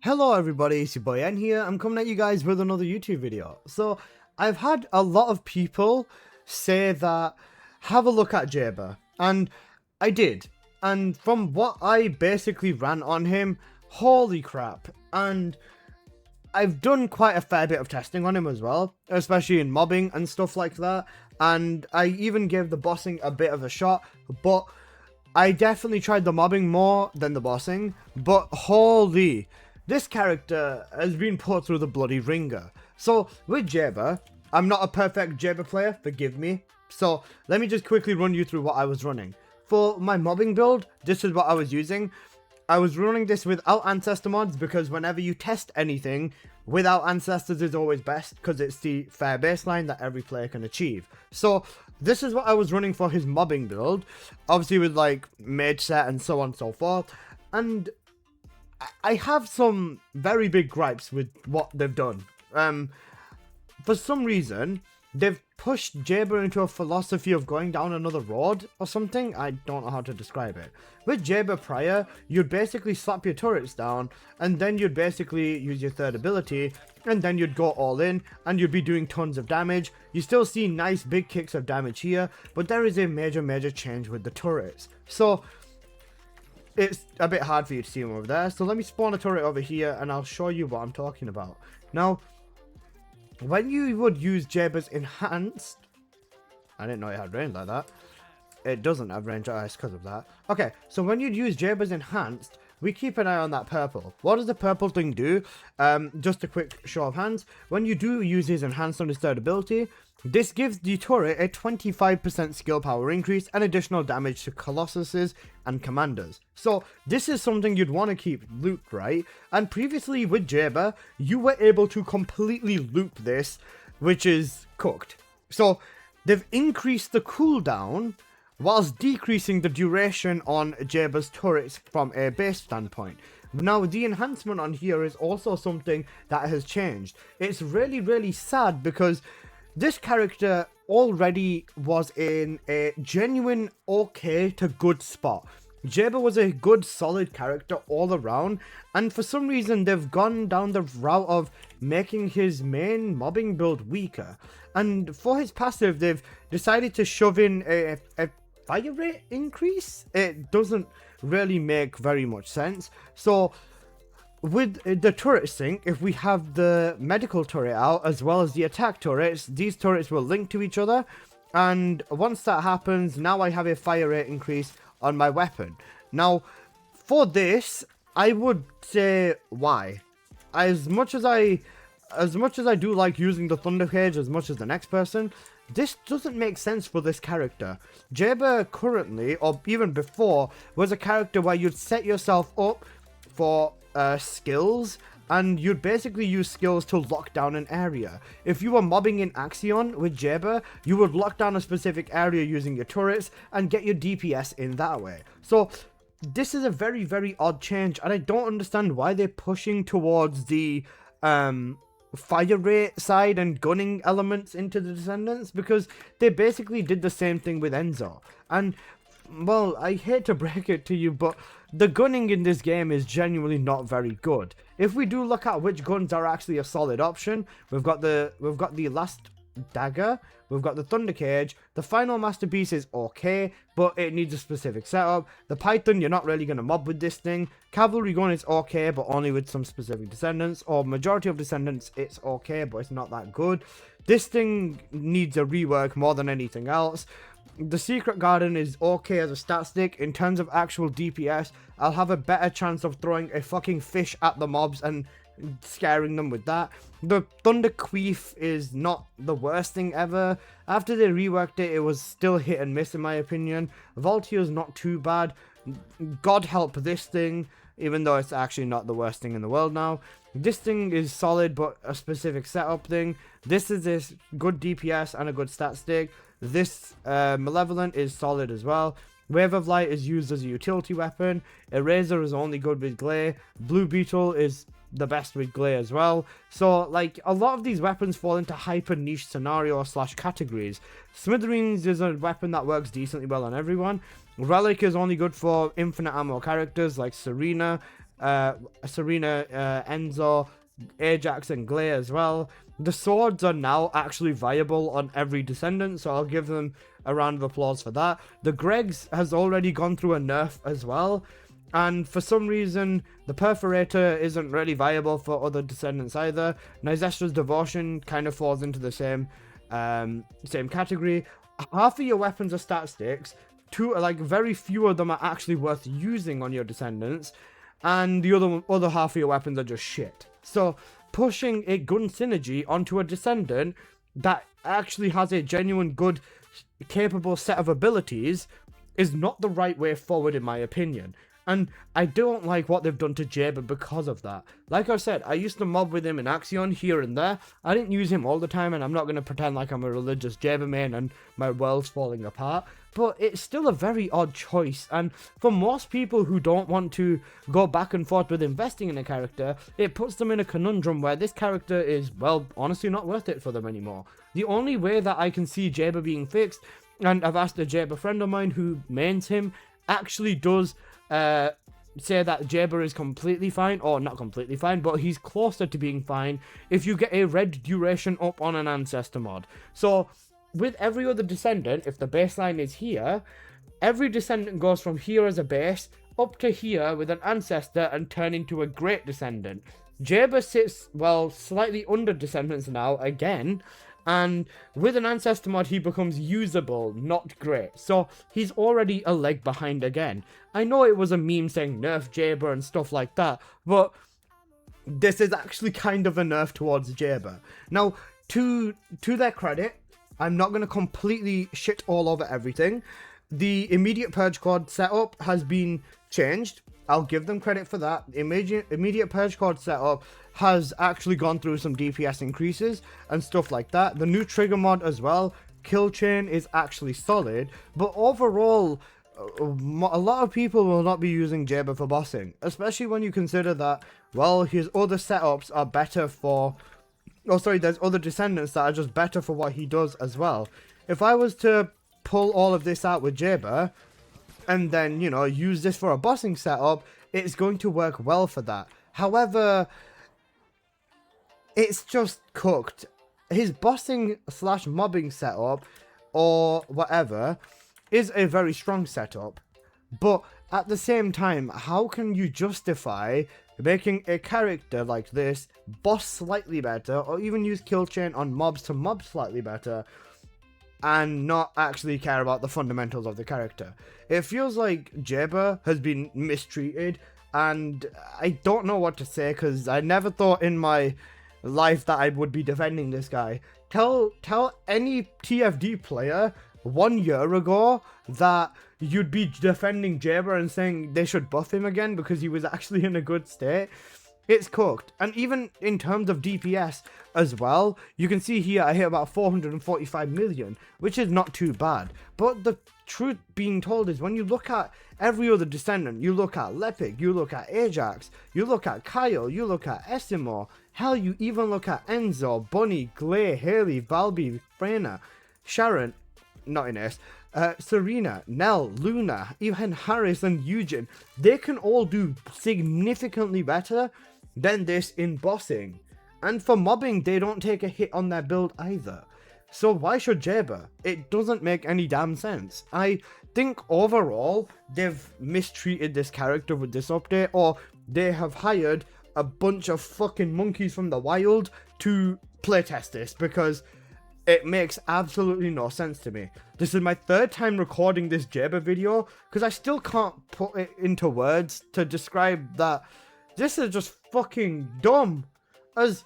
Hello everybody, it's your boy N here. I'm coming at you guys with another YouTube video. So I've had a lot of people say that have a look at Jayber, and I did. And from what I basically ran on him, holy crap. And I've done quite a fair bit of testing on him as well, especially in mobbing and stuff like that. And I even gave the bossing a bit of a shot, but I definitely tried the mobbing more than the bossing. But holy, this character has been put through the bloody ringer. So with Jayber, I'm not a perfect Jayber player, forgive me. So let me just quickly run you through what I was running. For my mobbing build, this is what I was using. I was running this without ancestor mods because whenever you test anything, without ancestors is always best because it's the fair baseline that every player can achieve. So this is what I was running for his mobbing build, obviously with like mage set and so on and so forth. And I have some very big gripes with what they've done. For some reason, they've pushed Jayber into a philosophy of going down another road or something. I don't know how to describe it. With Jayber prior, you'd basically slap your turrets down, and then you'd basically use your third ability, and then you'd go all in, and you'd be doing tons of damage. You still see nice big kicks of damage here, but there is a major change with the turrets. So it's a bit hard for you to see them over there. So let me spawn a turret over here and I'll show you what I'm talking about. Now, when you would use Jayber's enhanced, I didn't know it had range like that. It doesn't have range, it's because of that. Okay, so when you'd use Jayber's enhanced, we keep an eye on that purple. What does the purple thing do? Just a quick show of hands. When you do use his enhanced on his third ability, this gives the turret a 25% skill power increase and additional damage to colossuses and commanders. So this is something you'd want to keep looped, right? And previously with Jayber, you were able to completely loop this, which is cooked. So they've increased the cooldown whilst decreasing the duration on Jayber's turrets from a base standpoint. Now, the enhancement on here is also something that has changed. It's really sad because this character already was in a genuine okay to good spot. Jayber was a good solid character all around, and for some reason they've gone down the route of making his main mobbing build weaker. And for his passive, they've decided to shove in a fire rate increase. It doesn't really make very much sense. So with the turret sync, if we have the medical turret out as well as the attack turrets, these turrets will link to each other. And once that happens, now I have a fire rate increase on my weapon. Now, for this, I would say why. As much as I do like using the thunder cage as much as the next person, this doesn't make sense for this character. Jayber currently, or even before, was a character where you'd set yourself up for skills, and you'd basically use skills to lock down an area. If you were mobbing in Axion with Jayber, you would lock down a specific area using your turrets and get your DPS in that way. So this is a very odd change, and I don't understand why they're pushing towards the fire rate side and gunning elements into the Descendants, because they basically did the same thing with Enzo. And well, I hate to break it to you, but the gunning in this game is genuinely not very good. If we do look at which guns are actually a solid option, we've got the last dagger, we've got the thunder cage, the final masterpiece is okay, but it needs a specific setup. The python, you're not really going to mob with this thing. Cavalry gun is okay, but only with some specific descendants, or majority of descendants it's okay, but it's not that good. This thing needs a rework more than anything else. The secret garden is okay as a stat stick. In terms of actual DPS, I'll have a better chance of throwing a fucking fish at the mobs and scaring them with that. The thunder queef is not the worst thing ever. After they reworked it, it was still hit and miss in my opinion. Voltio's not too bad. God help this thing, even though it's actually not the worst thing in the world now. This thing is solid, but a specific setup thing. This is a good DPS and a good stat stick. This Malevolent is solid as well. Wave of Light is used as a utility weapon. Eraser is only good with Glare. Blue Beetle is the best with Glare as well. So, like, a lot of these weapons fall into hyper niche scenario / categories. Smithereens is a weapon that works decently well on everyone. Relic is only good for infinite ammo characters like Serena. Serena, Enzo, Ajax and Glay as well. The swords are now actually viable on every Descendant, so I'll give them a round of applause for that. The Greg's has already gone through a nerf as well, and for some reason the Perforator isn't really viable for other Descendants either. Nyzestra's Devotion kind of falls into the same category. Half of your weapons are stat sticks, very few of them are actually worth using on your Descendants, and the other half of your weapons are just shit. So pushing a gun synergy onto a Descendant that actually has a genuine good capable set of abilities is not the right way forward in my opinion. And I don't like what they've done to Jayber because of that. Like I said, I used to mob with him in Axion here and there. I didn't use him all the time, and I'm not going to pretend like I'm a religious Jayber main and my world's falling apart. But it's still a very odd choice, and for most people who don't want to go back and forth with investing in a character, it puts them in a conundrum where this character is, well, honestly not worth it for them anymore. The only way that I can see Jayber being fixed, and I've asked a Jayber friend of mine who mains him, actually does say that Jayber is completely fine, or not completely fine, but he's closer to being fine if you get a red duration up on an ancestor mod. So with every other Descendant, if the baseline is here, every Descendant goes from here as a base up to here with an ancestor and turn into a great Descendant. Jayber sits, well, slightly under Descendants now again, and with an ancestor mod he becomes usable, not great. So he's already a leg behind again. I know it was a meme saying nerf Jayber and stuff like that, but this is actually kind of a nerf towards Jayber. Now, to their credit, I'm not going to completely shit all over everything. The immediate purge squad setup has been changed. I'll give them credit for that. The immediate purge squad setup has actually gone through some DPS increases and stuff like that. The new trigger mod as well, kill chain, is actually solid. But overall, a lot of people will not be using Jayber for bossing, especially when you consider that, well, his other setups are better for... Oh, sorry, there's other Descendants that are just better for what he does as well. If I was to pull all of this out with Jayber, and then, you know, use this for a bossing setup, it's going to work well for that. However, it's just cooked. His bossing / mobbing setup, or whatever, is a very strong setup. But at the same time, how can you justify making a character like this boss slightly better, or even use kill chain on mobs to mob slightly better, and not actually care about the fundamentals of the character? It feels like Jayber has been mistreated, and I don't know what to say, because I never thought in my life that I would be defending this guy. Tell any TFD player 1 year ago that you'd be defending Jayber and saying they should buff him again because he was actually in a good state. It's cooked. And even in terms of DPS as well, you can see here I hit about 445 million, which is not too bad. But the truth being told is, when you look at every other Descendant, you look at Lepic, you look at Ajax, you look at Kyle, you look at Essimo, hell, you even look at Enzo, Bunny, Glay, Haley, Valby, Freyna, Sharon, not in S, Serena, Nell, Luna, even Harris and Eugen. They can all do significantly better than this in bossing. And for mobbing, they don't take a hit on their build either. So why should Jayber? It doesn't make any damn sense. I think overall, they've mistreated this character with this update, or they have hired a bunch of fucking monkeys from the wild to playtest this, because it makes absolutely no sense to me. This is my 3rd time recording this Jayber video, because I still can't put it into words to describe that this is just fucking dumb. As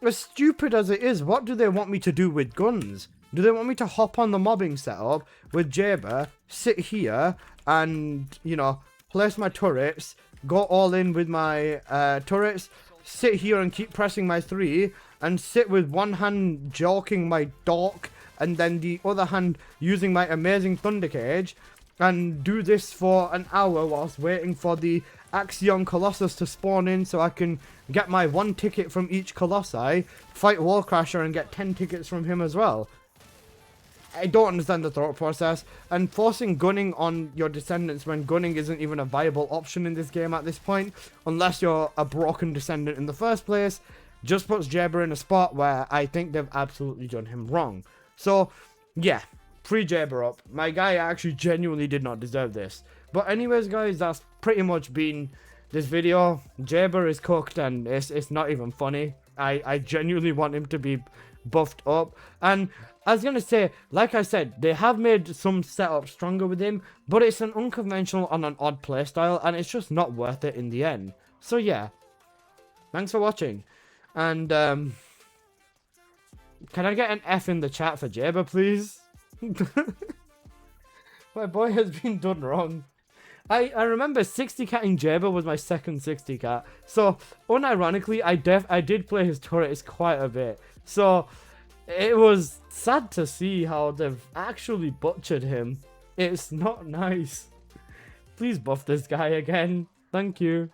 stupid as it is, what do they want me to do with guns? Do they want me to hop on the mobbing setup with Jayber, sit here and, you know, place my turrets, go all in with my turrets, sit here and keep pressing my 3, and sit with one hand joking my dork, and then the other hand using my amazing Thunder Cage, and do this for an hour whilst waiting for the Axion Colossus to spawn in so I can get my 1 ticket from each Colossi, fight Wallcrasher and get 10 tickets from him as well? I don't understand the thought process, and forcing gunning on your descendants when gunning isn't even a viable option in this game at this point, unless you're a broken descendant in the first place, just puts Jayber in a spot where I think they've absolutely done him wrong. So, yeah, free Jayber up. My guy actually genuinely did not deserve this. But anyways, guys, that's pretty much been this video. Jayber is cooked, and it's not even funny. I genuinely want him to be buffed up. And I was going to say, like I said, they have made some setups stronger with him, but it's an unconventional and an odd playstyle, and it's just not worth it in the end. So yeah, thanks for watching. And can I get an F in the chat for Jayber, please? My boy has been done wrong. I remember 60 catting Jayber was my second 60 cat. So unironically, I did play his turrets quite a bit. So it was sad to see how they've actually butchered him. It's not nice. Please buff this guy again. Thank you.